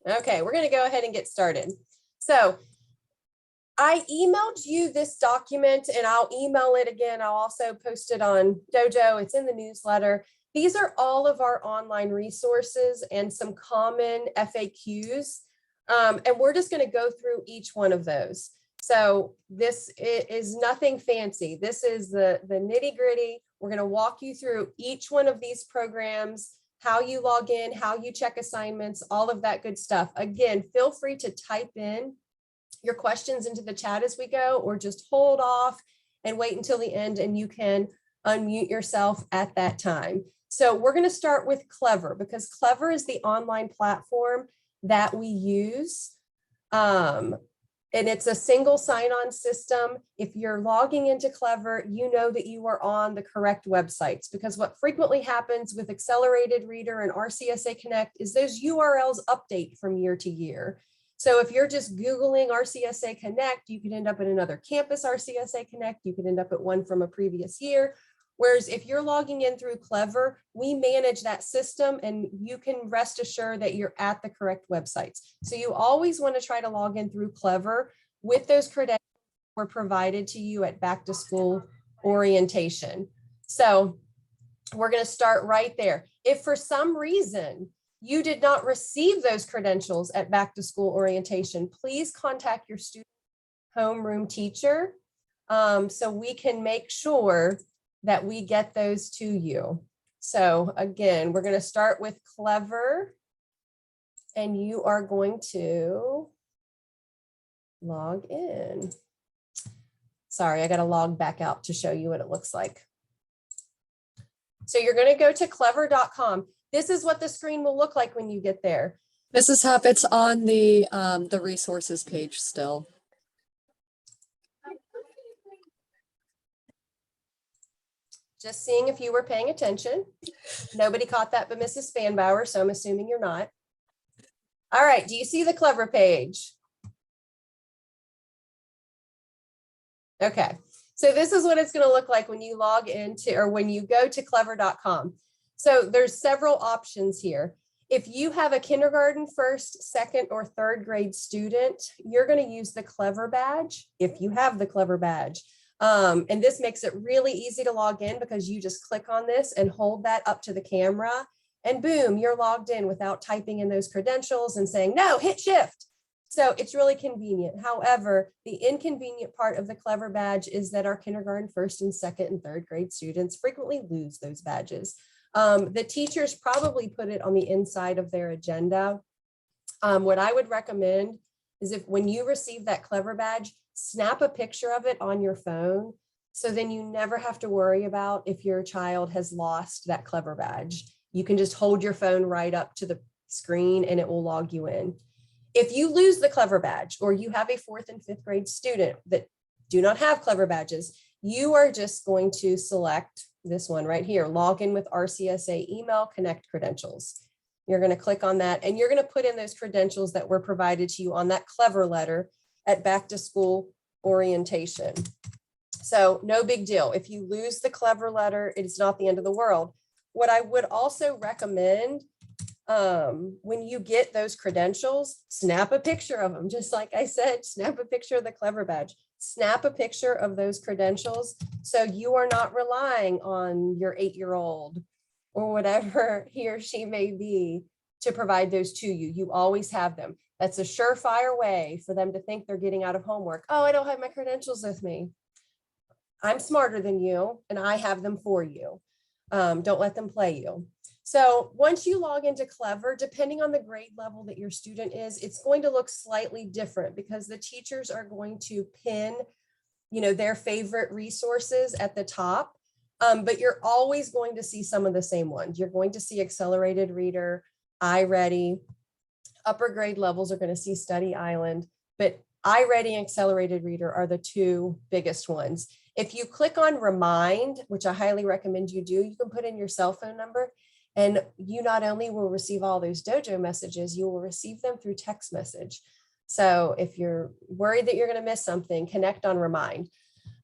Okay, we're going to go ahead and get started. So I emailed you this document and I'll email it again. I'll also post it on Dojo. It's in the newsletter. These are all of our online resources and some common FAQs. And we're just going to go through each one of those. So this is nothing fancy. This is the nitty gritty. We're going to walk you through each one of these programs, how you log in, how you check assignments, all of that good stuff. Again, feel free to type in your questions into the chat as we go, or just hold off and wait until the end and you can unmute yourself at that time. So we're going to start with Clever, because Clever is the online platform that we use. And it's a single sign-on system. If you're logging into Clever, you know that you are on the correct websites, because what frequently happens with Accelerated Reader and RCSA Connect is those URLs update from year to year. So if you're just Googling RCSA Connect, you could end up at another campus RCSA Connect. You could end up at one from a previous year. Whereas if you're logging in through Clever, we manage that system and you can rest assured that you're at the correct websites. So you always want to try to log in through Clever with those credentials were provided to you at back to school orientation. So we're going to start right there. If for some reason you did not receive those credentials at back to school orientation, please contact your student homeroom teacher so we can make sure that we get those to you. So again, we're going to start with Clever, and you are going to log in. Sorry, I got to log back out to show you what it looks like. So you're going to go to clever.com. This is what the screen will look like when you get there. Mrs. Huff, it's on the resources page still. Just seeing if you were paying attention. Nobody caught that but Mrs. Spanbauer, so I'm assuming you're not. All right, do you see the Clever page? Okay, so this is what it's going to look like when you log into, or when you go to clever.com. So there's several options here. If you have a kindergarten, first, second, or third grade student, you're going to use the Clever badge if you have the Clever badge. And this makes it really easy to log in, because you just click on this and hold that up to the camera and boom, you're logged in without typing in those credentials and saying, no, hit shift. So it's really convenient. However, the inconvenient part of the Clever badge is that our kindergarten, first and second and third grade students frequently lose those badges. The teachers probably put it on the inside of their agenda. What I would recommend is, if when you receive that Clever badge, snap a picture of it on your phone. So then you never have to worry about if your child has lost that Clever badge. You can just hold your phone right up to the screen and it will log you in. If you lose the Clever badge, or you have a fourth and fifth grade student that do not have Clever badges, you are just going to select this one right here, log in with RCSA email connect credentials. You're going to click on that and you're going to put in those credentials that were provided to you on that Clever letter at back to school orientation. So no big deal. If you lose the Clever letter, it's not the end of the world. What I would also recommend, when you get those credentials, snap a picture of them. Just like I said, snap a picture of the Clever badge, snap a picture of those credentials. So you are not relying on your 8-year-old or whatever he or she may be to provide those to you. You always have them. That's a surefire way for them to think they're getting out of homework. Oh, I don't have my credentials with me. I'm smarter than you and I have them for you. Don't let them play you. So once you log into Clever, depending on the grade level that your student is, it's going to look slightly different, because the teachers are going to pin, their favorite resources at the top. But you're always going to see some of the same ones. You're going to see Accelerated Reader, iReady. Upper grade levels are going to see Study Island, but iReady and Accelerated Reader are the two biggest ones. If you click on Remind, which I highly recommend you do, you can put in your cell phone number, and you not only will receive all those Dojo messages, you will receive them through text message. So if you're worried that you're going to miss something, connect on Remind.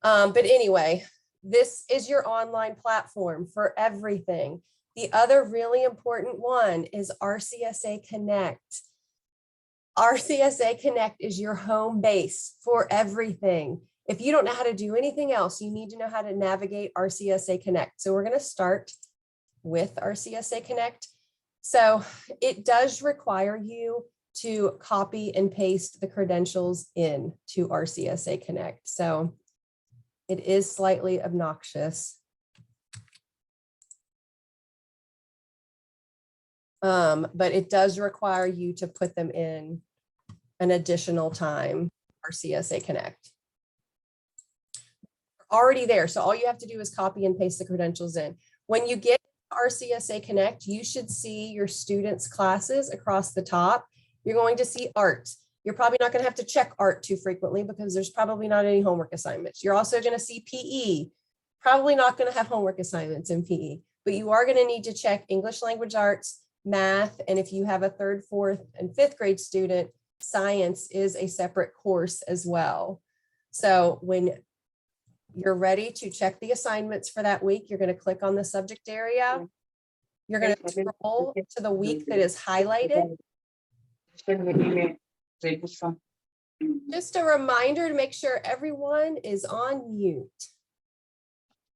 But anyway, this is your online platform for everything. The other really important one is RCSA Connect. RCSA Connect is your home base for everything. If you don't know how to do anything else, you need to know how to navigate RCSA Connect. So we're going to start with RCSA Connect. So it does require you to copy and paste the credentials in to RCSA Connect. So it is slightly obnoxious. But it does require you to put them in an additional time, RCSA Connect. Already there, so all you have to do is copy and paste the credentials in. When you get RCSA Connect, you should see your students' classes across the top. You're going to see art. You're probably not going to have to check art too frequently because there's probably not any homework assignments. You're also going to see PE. Probably not going to have homework assignments in PE, but you are going to need to check English language arts, math, and if you have a 3rd, 4th, and 5th grade student, science is a separate course as well. So when you're ready to check the assignments for that week, you're going to click on the subject area. You're going to scroll to the week that is highlighted. Just a reminder to make sure everyone is on mute.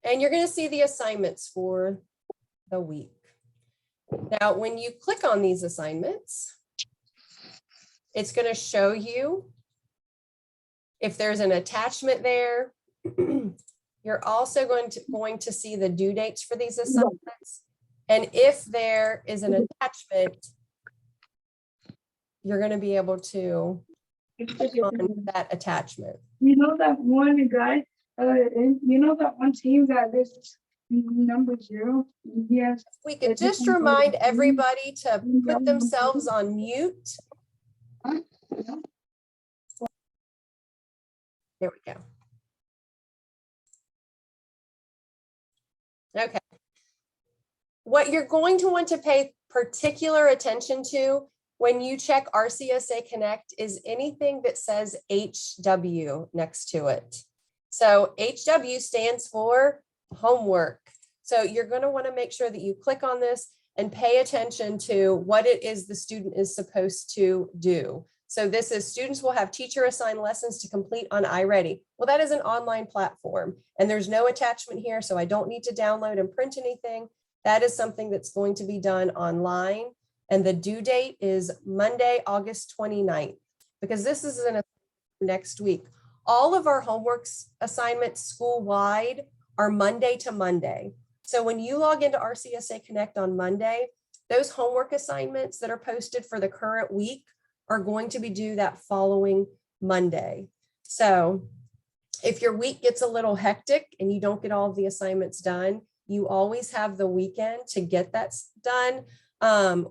And you're going to see the assignments for the week. Now, when you click on these assignments, it's going to show you if there's an attachment there. You're also going to see the due dates for these assignments. And if there is an attachment, you're going to be able to click on that attachment. You know that one guy, you know that one team that is number 0? Yes. We could just remind everybody to put themselves on mute. There we go. Okay. What you're going to want to pay particular attention to when you check RCSA Connect is anything that says HW next to it. So HW stands for homework. So you're going to want to make sure that you click on this and pay attention to what it is the student is supposed to do. So this is students will have teacher assigned lessons to complete on iReady. Well, that is an online platform and there's no attachment here. So I don't need to download and print anything. That is something that's going to be done online. And the due date is Monday, August 29th, because this is next week. All of our homework assignments school-wide are Monday to Monday. So when you log into RCSA Connect on Monday, those homework assignments that are posted for the current week are going to be due that following Monday. So if your week gets a little hectic and you don't get all of the assignments done, you always have the weekend to get that done.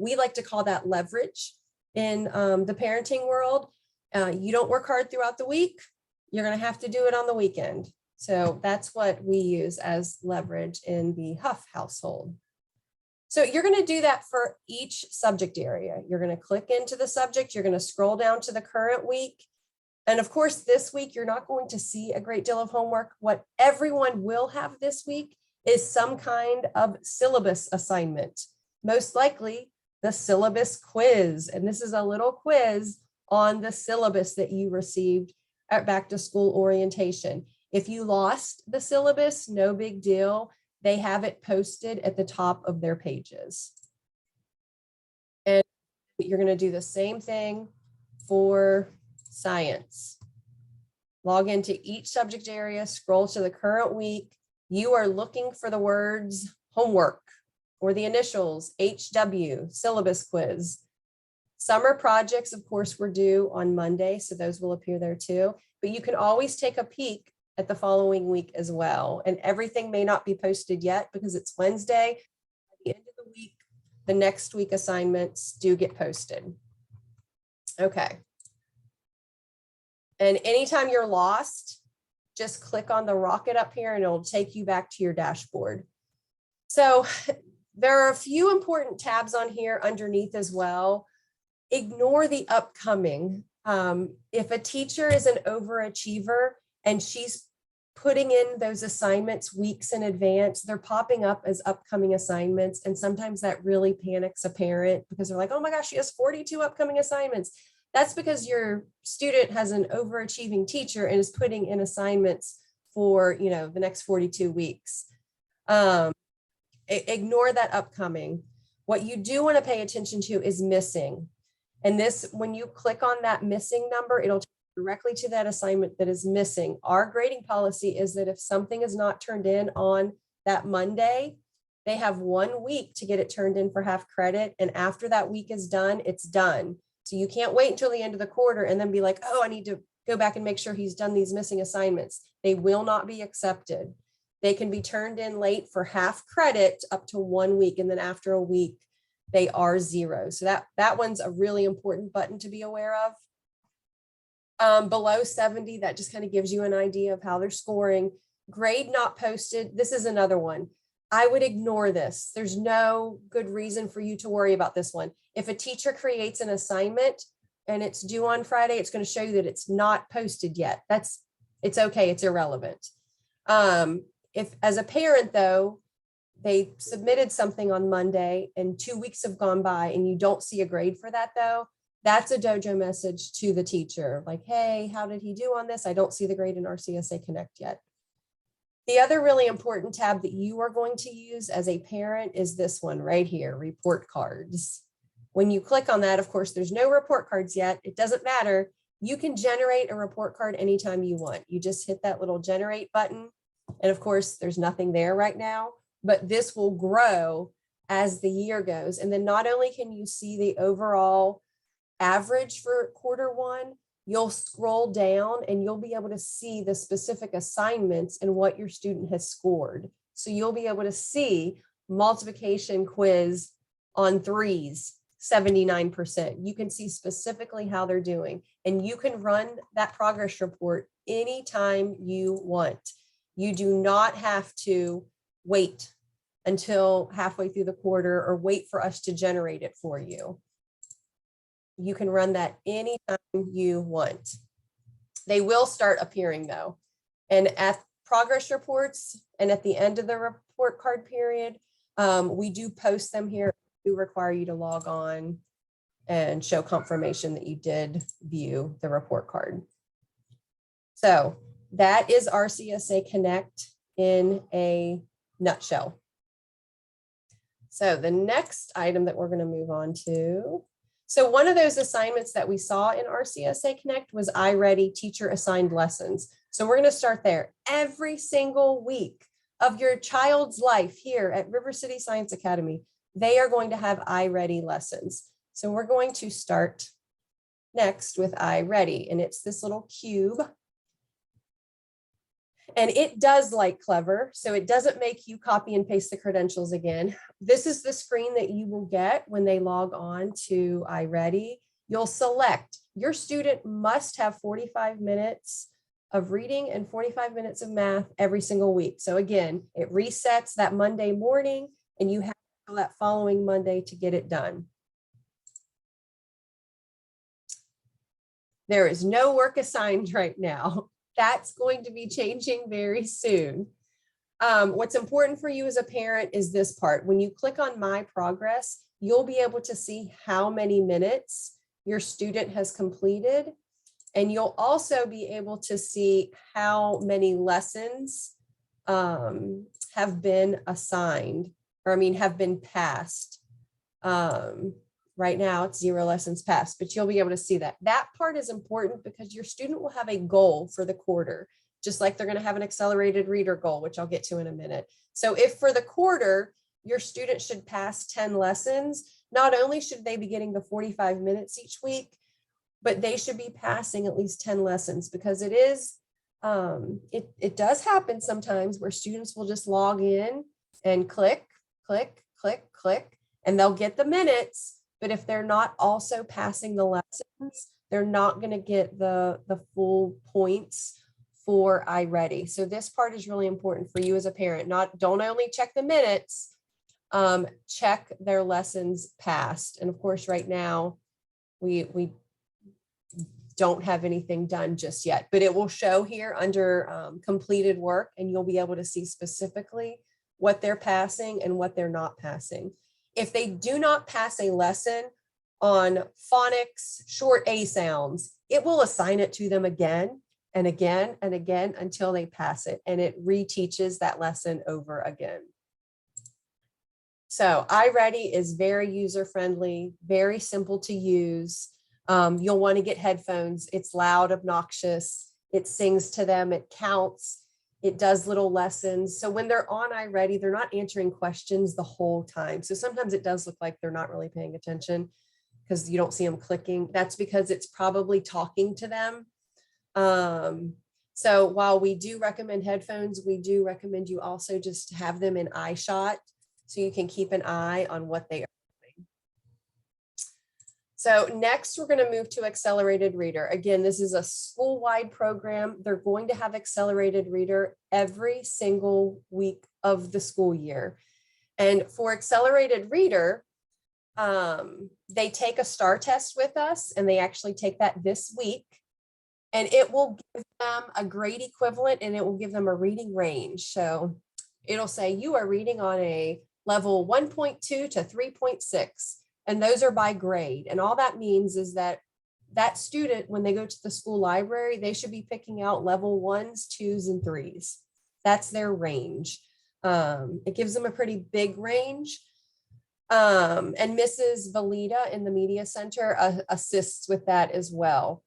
We like to call that leverage in the parenting world. You don't work hard throughout the week, you're going to have to do it on the weekend. So that's what we use as leverage in the Huff household. So you're going to do that for each subject area. You're going to click into the subject. You're going to scroll down to the current week. And of course, this week, you're not going to see a great deal of homework. What everyone will have this week is some kind of syllabus assignment. Most likely the syllabus quiz. And this is a little quiz on the syllabus that you received at back to school orientation. If you lost the syllabus, no big deal. They have it posted at the top of their pages. And you're going to do the same thing for science. Log into each subject area, scroll to the current week. You are looking for the words homework or the initials HW, syllabus quiz. Summer projects, of course, were due on Monday, so those will appear there too. But you can always take a peek at the following week as well. And everything may not be posted yet because it's Wednesday. At the end of the week, the next week assignments do get posted. Okay. And anytime you're lost, just click on the rocket up here and it'll take you back to your dashboard. So there are a few important tabs on here underneath as well. Ignore the upcoming. If a teacher is an overachiever and she's putting in those assignments weeks in advance, they're popping up as upcoming assignments. And sometimes that really panics a parent because they're like, oh my gosh, she has 42 upcoming assignments. That's because your student has an overachieving teacher and is putting in assignments for, the next 42 weeks. Ignore that upcoming. What you do want to pay attention to is missing. And this, when you click on that missing number, it'll take you directly to that assignment that is missing. Our grading policy is that if something is not turned in on that Monday, they have 1 week to get it turned in for half credit. And after that week is done, it's done. So you can't wait until the end of the quarter and then be like, oh, I need to go back and make sure he's done these missing assignments. They will not be accepted. They can be turned in late for half credit up to 1 week. And then after a week, they are 0. So that one's a really important button to be aware of. Below 70, that just kind of gives you an idea of how they're scoring. Grade not posted. This is another one. I would ignore this. There's no good reason for you to worry about this one. If a teacher creates an assignment and it's due on Friday, it's going to show you that it's not posted yet. It's okay. It's irrelevant. If as a parent though, they submitted something on Monday and 2 weeks have gone by and you don't see a grade for that though, that's a dojo message to the teacher. Like, hey, how did he do on this? I don't see the grade in RCSA Connect yet. The other really important tab that you are going to use as a parent is this one right here, report cards. When you click on that, of course, there's no report cards yet. It doesn't matter. You can generate a report card anytime you want. You just hit that little generate button. And of course, there's nothing there right now, but this will grow as the year goes. And then not only can you see the overall average for Q1, you'll scroll down and you'll be able to see the specific assignments and what your student has scored. So you'll be able to see multiplication quiz on 3s, 79%. You can see specifically how they're doing, and you can run that progress report anytime you want. You do not have to wait until halfway through the quarter or wait for us to generate it for you. You can run that anytime you want. They will start appearing though. And at progress reports and at the end of the report card period, we do post them here. We do require you to log on and show confirmation that you did view the report card. So that is RCSA Connect in a nutshell. So the next item that we're going to move on to. So one of those assignments that we saw in RCSA Connect was iReady teacher assigned lessons. So we're going to start there. Every single week of your child's life here at River City Science Academy, they are going to have iReady lessons. So we're going to start next with iReady, and it's this little cube. And it does like Clever, so it doesn't make you copy and paste the credentials again. This is the screen that you will get when they log on to iReady. You'll select your student must have 45 minutes of reading and 45 minutes of math every single week. So again, it resets that Monday morning and you have that following Monday to get it done. There is no work assigned right now. That's going to be changing very soon. What's important for you as a parent is this part. When you click on My Progress, you'll be able to see how many minutes your student has completed. And you'll also be able to see how many lessons have been assigned, or have been passed. Right now it's 0 lessons passed, but you'll be able to see that. That part is important because your student will have a goal for the quarter, just like they're going to have an accelerated reader goal, which I'll get to in a minute. So if for the quarter, your student should pass 10 lessons, not only should they be getting the 45 minutes each week, but they should be passing at least 10 lessons, because it is, it does happen sometimes where students will just log in and click, click, click, click, and they'll get the minutes. But if they're not also passing the lessons, they're not going to get the full points for iReady. So this part is really important for you as a parent. Don't only check the minutes, check their lessons passed. And of course, right now, we don't have anything done just yet, but it will show here under completed work, and you'll be able to see specifically what they're passing and what they're not passing. If they do not pass a lesson, on phonics, short A sounds, it will assign it to them again and again and again until they pass it, and it reteaches that lesson over again. So iReady is very user-friendly, very simple to use. You'll want to get headphones. It's loud, obnoxious. It sings to them. It counts. It does little lessons. So when they're on iReady, they're not answering questions the whole time. So sometimes it does look like they're not really paying attention because you don't see them clicking. That's because it's probably talking to them. So while we do recommend headphones, we do recommend you also just have them in eye shot so you can keep an eye on what they are doing. So next, we're going to move to Accelerated Reader. Again, this is a school-wide program. They're going to have Accelerated Reader every single week of the school year. And for Accelerated Reader, they take a STAR test with us, and they actually take that this week. And it will give them a grade equivalent, and it will give them a reading range. So it'll say you are reading on a level 1.2 to 3.6. And those are by grade. And all that means is that that student, when they go to the school library, they should be picking out level 1s, 2s, and 3s. That's their range. It gives them a pretty big range. And Mrs. Valita in the Media Center assists with that as well.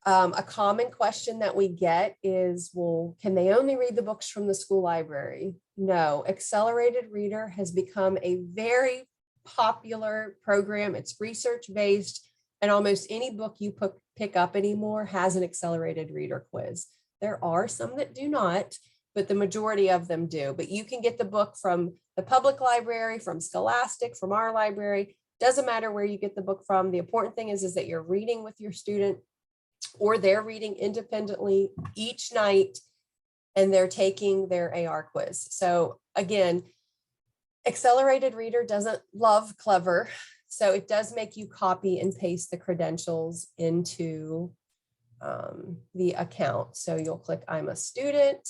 A common question that we get is, well, can they only read the books from the school library? No, Accelerated Reader has become a very popular program. It's research-based, and almost any book you pick up anymore has an Accelerated Reader quiz. There are some that do not, but the majority of them do. But you can get the book from the public library, from Scholastic, from our library. Doesn't matter where you get the book from. The important thing is that you're reading with your student, or they're reading independently each night, and they're taking their AR quiz. So again, Accelerated Reader doesn't love Clever, so it does make you copy and paste the credentials into the account. So you'll click I'm a student,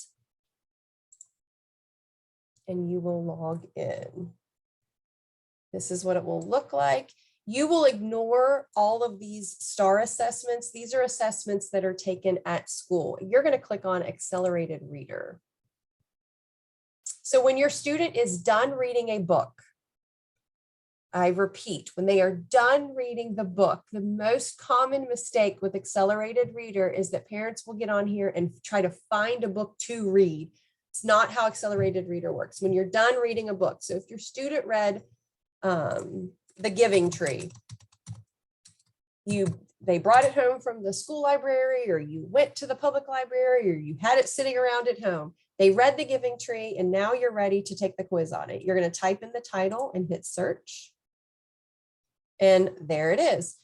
and you will log in. This is what it will look like. You will ignore all of these STAR assessments. These are assessments that are taken at school. You're going to click on Accelerated Reader. So when your student is done reading a book, I repeat, when they are done reading the book, the most common mistake with Accelerated Reader is that parents will get on here and try to find a book to read. It's not how Accelerated Reader works. When you're done reading a book, so if your student read The Giving Tree, they brought it home from the school library, or you went to the public library, or you had it sitting around at home. They read The Giving Tree, and now you're ready to take the quiz on it. You're going to type in the title and hit search. And there it is.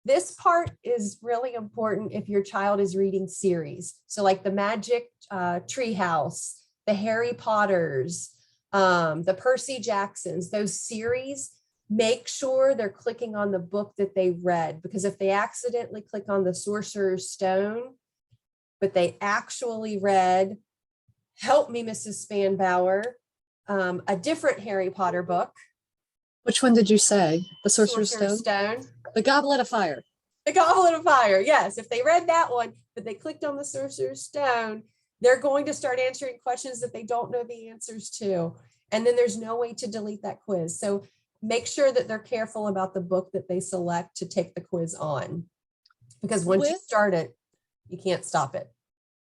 This part is really important if your child is reading series. So like the Magic Tree House, the Harry Potters, the Percy Jacksons, those series, make sure they're clicking on the book that they read, because if they accidentally click on the Sorcerer's Stone, but they actually read, help me, Mrs. Spanbauer, a different Harry Potter book. Which one did you say? The Sorcerer's Stone? The Goblet of Fire. The Goblet of Fire, yes. If they read that one, but they clicked on the Sorcerer's Stone, they're going to start answering questions that they don't know the answers to. And then there's no way to delete that quiz. So make sure that they're careful about the book that they select to take the quiz on. Because once you start it, you can't stop it.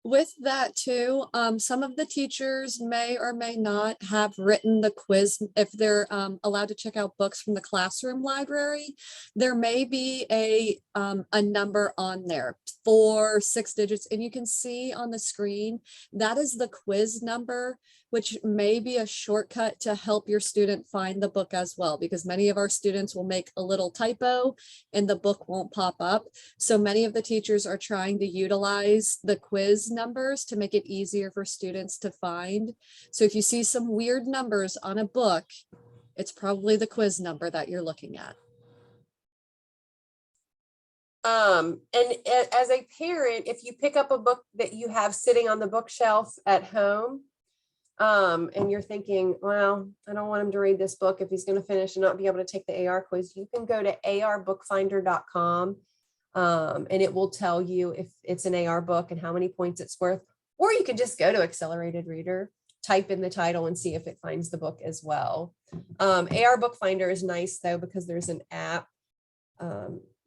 With that too, some of the teachers may or may not have written the quiz. If they're allowed to check out books from the classroom library, there may be a number on there, 4, 6 digits, and you can see on the screen, that is the quiz number, which may be a shortcut to help your student find the book as well, because many of our students will make a little typo and the book won't pop up. So many of the teachers are trying to utilize the quiz numbers to make it easier for students to find. So if you see some weird numbers on a book, it's probably the quiz number that you're looking at. And as a parent, if you pick up a book that you have sitting on the bookshelf at home, and you're thinking, well, I don't want him to read this book if he's going to finish and not be able to take the AR quiz, you can go to arbookfinder.com, and it will tell you if it's an AR book and how many points it's worth. Or you can just go to Accelerated Reader, type in the title and see if it finds the book as well. AR Bookfinder is nice though, because there's an app.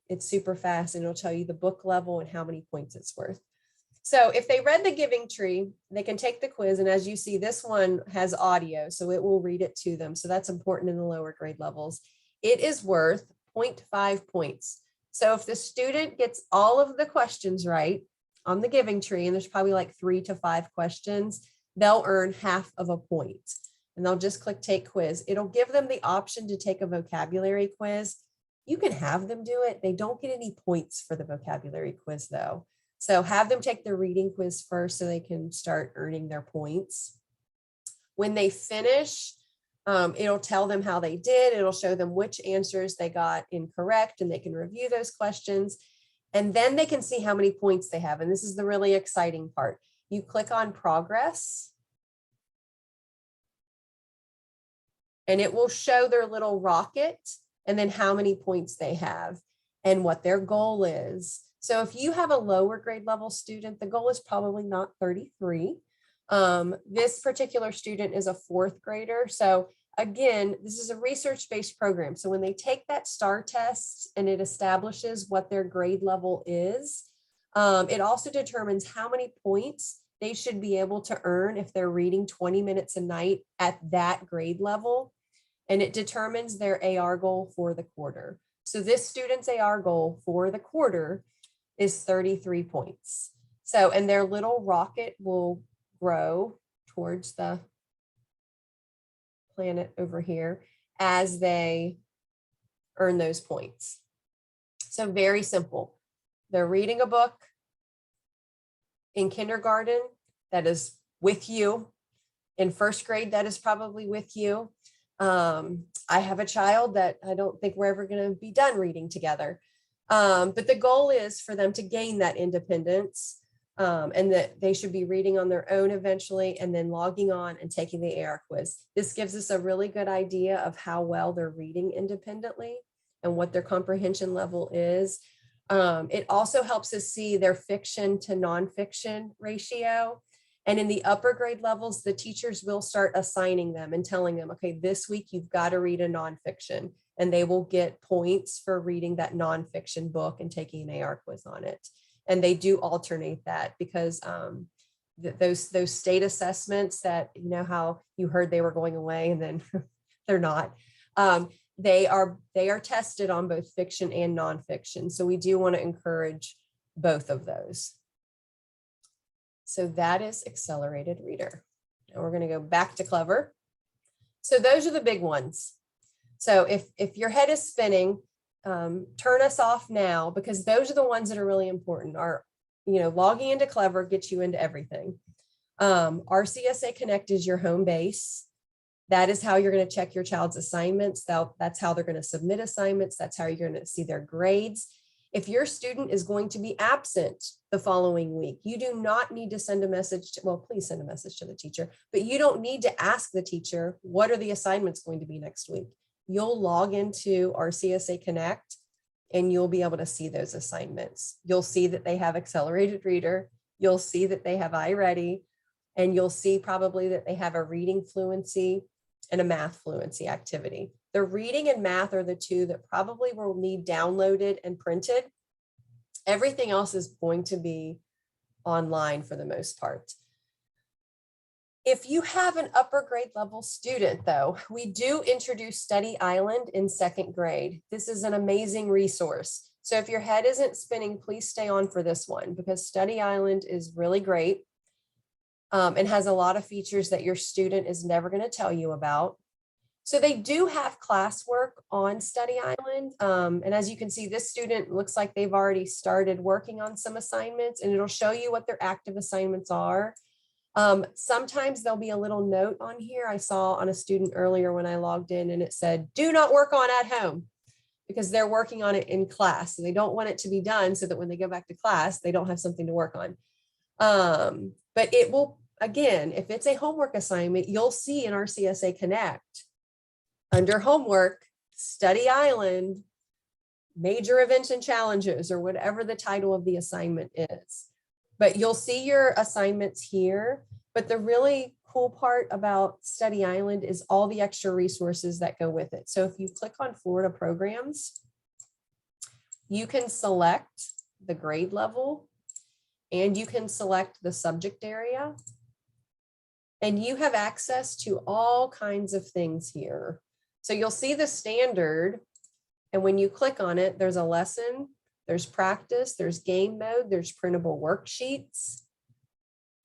It's super fast and it'll tell you the book level and how many points it's worth. So if they read The Giving Tree, they can take the quiz. And as you see, this one has audio, so it will read it to them. So that's important in the lower grade levels. It is worth 0.5 points. So if the student gets all of the questions right on The Giving Tree, and there's probably like 3 to 5 questions, they'll earn half of a point. And they'll just click Take Quiz. It'll give them the option to take a vocabulary quiz. You can have them do it. They don't get any points for the vocabulary quiz though. So have them take the reading quiz first so they can start earning their points. When they finish, it'll tell them how they did. It'll show them which answers they got incorrect, and they can review those questions. And then they can see how many points they have. And this is the really exciting part. You click on progress, and it will show their little rocket and then how many points they have and what their goal is. So if you have a lower grade level student, the goal is probably not 33. This particular student is a 4th grader. So again, this is a research-based program. So when they take that STAR test and it establishes what their grade level is, it also determines how many points they should be able to earn if they're reading 20 minutes a night at that grade level. And it determines their AR goal for the quarter. So this student's AR goal for the quarter is 33 points. So, and their little rocket will grow towards the planet over here as they earn those points. So very simple. They're reading a book in kindergarten that is with you. In 1st grade, that is probably with you. I have a child that I don't think we're ever going to be done reading together. But the goal is for them to gain that independence, and that they should be reading on their own eventually, and then logging on and taking the AR quiz. This gives us a really good idea of how well they're reading independently and what their comprehension level is. It also helps us see their fiction to nonfiction ratio. And in the upper grade levels, the teachers will start assigning them and telling them, okay, this week you've got to read a nonfiction, and they will get points for reading that nonfiction book and taking an AR quiz on it. And they do alternate that because those state assessments that, you know, how you heard they were going away and then they're not, they are tested on both fiction and nonfiction. So we do want to encourage both of those. So that is Accelerated Reader. Now we're going to go back to Clever. So those are the big ones. So if your head is spinning, turn us off now, because those are the ones that are really important. Logging into Clever gets you into everything. RCSA Connect is your home base. That is how you're going to check your child's assignments. That's how they're going to submit assignments. That's how you're going to see their grades. If your student is going to be absent the following week, you do not need to send a message please send a message to the teacher, but you don't need to ask the teacher, what are the assignments going to be next week? You'll log into RCSA Connect and you'll be able to see those assignments. You'll see that they have Accelerated Reader. You'll see that they have iReady, and you'll see probably that they have a reading fluency and a math fluency activity. The reading and math are the two that probably will need downloaded and printed. Everything else is going to be online for the most part. If you have an upper grade level student though, we do introduce Study Island in 2nd grade. This is an amazing resource. So if your head isn't spinning, please stay on for this one, because Study Island is really great and has a lot of features that your student is never going to tell you about. So they do have classwork on Study Island. And as you can see, this student looks like they've already started working on some assignments, and it'll show you what their active assignments are. Sometimes there'll be a little note on here. I saw on a student earlier when I logged in, and it said, do not work on at home, because they're working on it in class. So they don't want it to be done so that when they go back to class, they don't have something to work on. But it will again, if it's a homework assignment, you'll see in our CSA Connect, under homework, Study Island, major events and challenges, or whatever the title of the assignment is. But you'll see your assignments here. But the really cool part about Study Island is all the extra resources that go with it. So if you click on Florida programs, you can select the grade level and you can select the subject area. And you have access to all kinds of things here. So you'll see the standard. And when you click on it, there's a lesson, there's practice, there's game mode, there's printable worksheets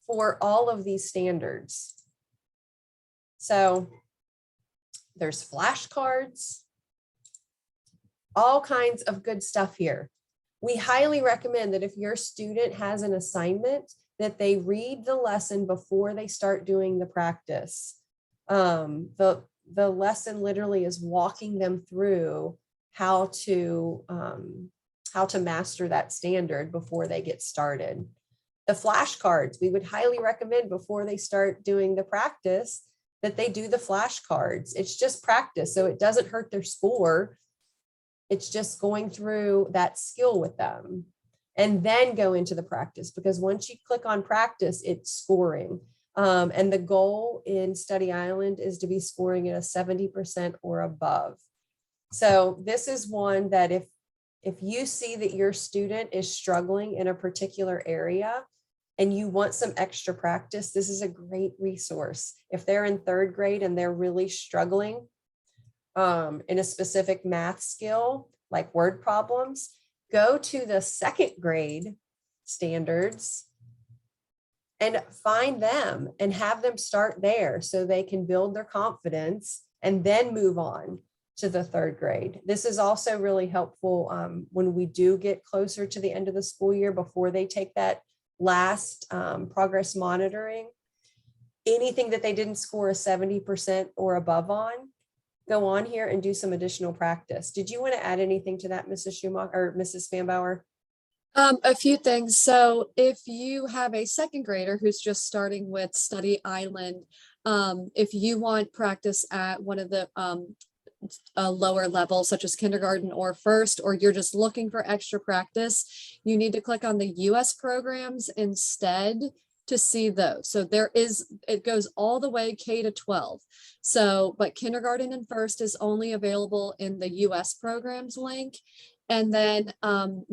for all of these standards. So there's flashcards, all kinds of good stuff here. We highly recommend that if your student has an assignment, that they read the lesson before they start doing the practice. The lesson literally is walking them through how to master that standard before they get started. The flashcards, we would highly recommend before they start doing the practice that they do the flashcards. It's just practice, so it doesn't hurt their score. It's just going through that skill with them and then go into the practice, because once you click on practice, it's scoring. And the goal in Study Island is to be scoring at a 70% or above. So this is one that if you see that your student is struggling in a particular area and you want some extra practice, this is a great resource. If they're in third grade and they're really struggling in a specific math skill, like word problems, go to the second grade standards and find them and have them start there so they can build their confidence and then move on to the third grade. This is also really helpful when we do get closer to the end of the school year before they take that last progress monitoring. Anything that they didn't score a 70% or above on, go on here and do some additional practice. Did you want to add anything to that, Mrs. Schumacher or Mrs. Spanbauer? A few things. So if you have a second grader who's just starting with Study Island, if you want practice at one of the lower levels, such as kindergarten or first, or you're just looking for extra practice, you need to click on the US programs instead to see those. So it goes all the way K to 12. So, but kindergarten and first is only available in the US programs link. And then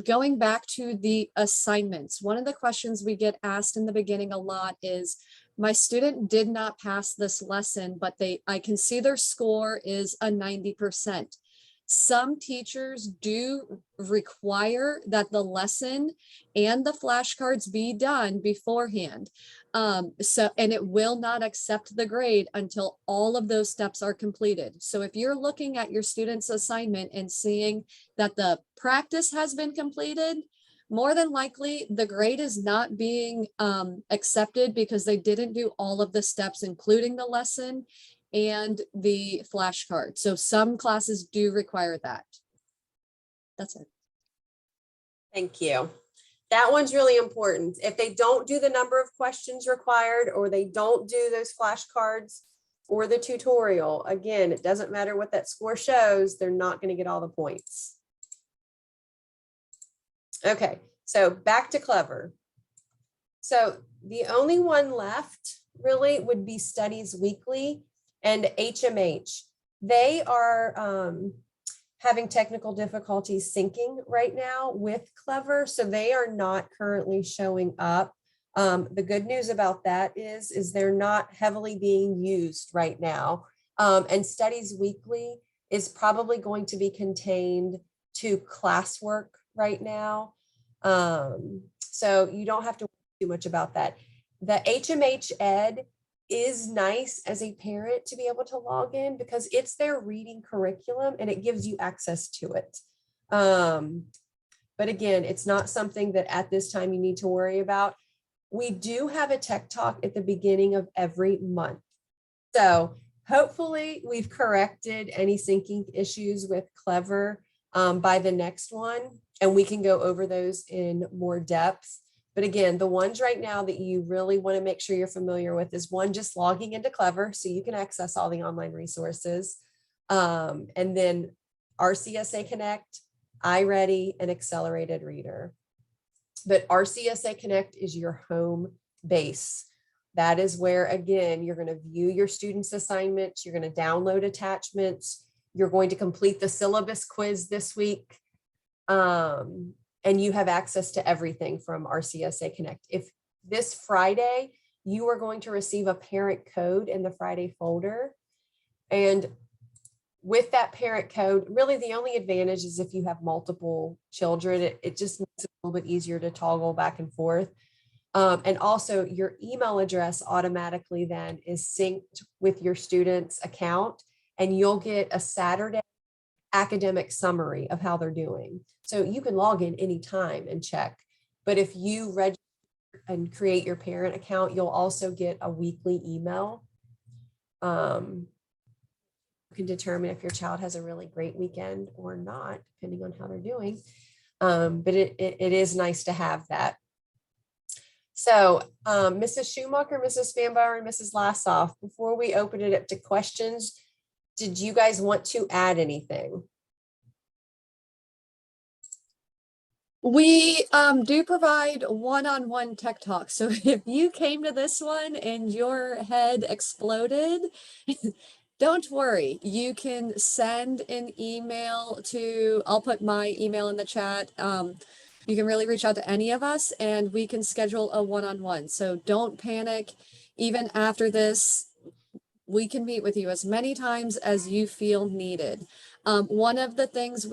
going back to the assignments, one of the questions we get asked in the beginning a lot is, my student did not pass this lesson, but I can see their score is a 90%. Some teachers do require that the lesson and the flashcards be done beforehand. And it will not accept the grade until all of those steps are completed. So if you're looking at your student's assignment and seeing that the practice has been completed, more than likely the grade is not being accepted because they didn't do all of the steps, including the lesson and the flashcard. So some classes do require that. That's it. Thank you. That one's really important. If they don't do the number of questions required, or they don't do those flashcards or the tutorial, again, it doesn't matter what that score shows, they're not going to get all the points. Okay, so back to Clever. So the only one left really would be Studies Weekly and HMH. They are having technical difficulties syncing right now with Clever, so they are not currently showing up. The good news about that is they're not heavily being used right now. And Studies Weekly is probably going to be contained to classwork right now. So you don't have to worry too much about that. The HMH Ed is nice as a parent to be able to log in because it's their reading curriculum and it gives you access to it. But again, it's not something that at this time you need to worry about. We do have a tech talk at the beginning of every month. So hopefully we've corrected any syncing issues with Clever by the next one, and we can go over those in more depth. But again, the ones right now that you really want to make sure you're familiar with is one, just logging into Clever so you can access all the online resources. And then RCSA Connect, iReady, and Accelerated Reader. But RCSA Connect is your home base. That is where, again, you're going to view your students' assignments, you're going to download attachments, you're going to complete the syllabus quiz this week. And you have access to everything from RCSA Connect. If this Friday, you are going to receive a parent code in the Friday folder. And with that parent code, really the only advantage is if you have multiple children, it just makes it a little bit easier to toggle back and forth. And also your email address automatically then is synced with your student's account, and you'll get a Saturday academic summary of how they're doing. So you can log in anytime and check. But if you register and create your parent account, you'll also get a weekly email. You can determine if your child has a really great weekend or not, depending on how they're doing. But it is nice to have that. So Mrs. Schumacher, Mrs. Spanbauer, and Mrs. Lassoff, before we open it up to questions, did you guys want to add anything? We do provide one-on-one tech talk. So if you came to this one and your head exploded, don't worry. You can send an email to, I'll put my email in the chat. You can really reach out to any of us and we can schedule a one-on-one. So don't panic. Even after this, we can meet with you as many times as you feel needed. One of the things